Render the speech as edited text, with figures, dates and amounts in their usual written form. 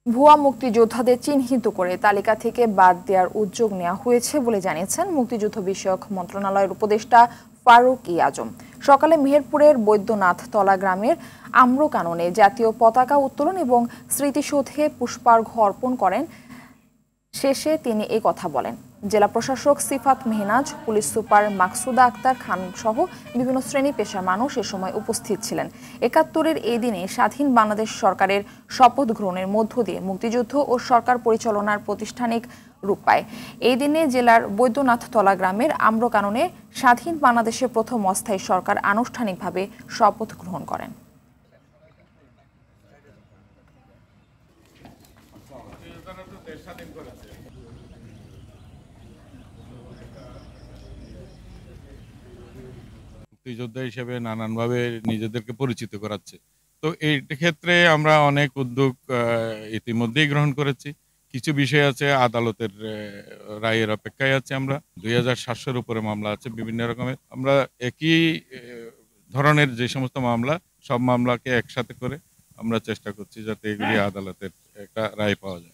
ভুয়া মুক্তিযোদ্ধাদের চিহ্নিত করে তালিকা থেকে বাদ দেওয়ার উদ্যোগ নেওয়া হয়েছে বলে জানিয়েছেন মুক্তিযুদ্ধ বিষয়ক মন্ত্রণালয়ের উপদেষ্টা ফারুক আজম। সকালে মেহেরপুরের বৈদ্যনাথ তলা গ্রামের আম্রকাননে জাতীয় পতাকা উত্তোলন এবং স্মৃতিসৌধে পুষ্পার্ঘ্য অর্পণ করেন। শেষে তিনি এই কথা বলেন। জেলা প্রশাসক সিফাত মেহনাজ, পুলিশ সুপার মাকসুদা আক্তার খান সহ বিভিন্ন শ্রেণী পেশার মানুষ এ সময় উপস্থিত ছিলেন। ৭১-এর এই দিনে স্বাধীন বাংলাদেশ সরকারের শপথ গ্রহণের মধ্য দিয়ে মুক্তিযুদ্ধ ও সরকার পরিচালনার প্রাতিষ্ঠানিক রূপ পায়। এই দিনে জেলার বৈদ্যনাথতলা গ্রামের আম্রকাননে স্বাধীন বাংলাদেশের প্রথম অস্থায়ী সরকার আনুষ্ঠানিকভাবে শপথ গ্রহণ করেন। মুক্তিযোদ্ধা হিসেবে নানানভাবে নিজেদেরকে পরিচিত করাচ্ছে। তো এই ক্ষেত্রে আমরা অনেক উদ্যোগ ইতিমধ্যেই গ্রহণ করেছি। কিছু বিষয় আছে আদালতের রায়ের অপেক্ষায় আছে। আমরা ২৭০০-র উপরে মামলা আছে বিভিন্ন রকমের। আমরা একই ধরনের যে সমস্ত মামলা, সব মামলাকে একসাথে করে আমরা চেষ্টা করছি যাতে এগুলি আদালতের একটা রায় পাওয়া যায়।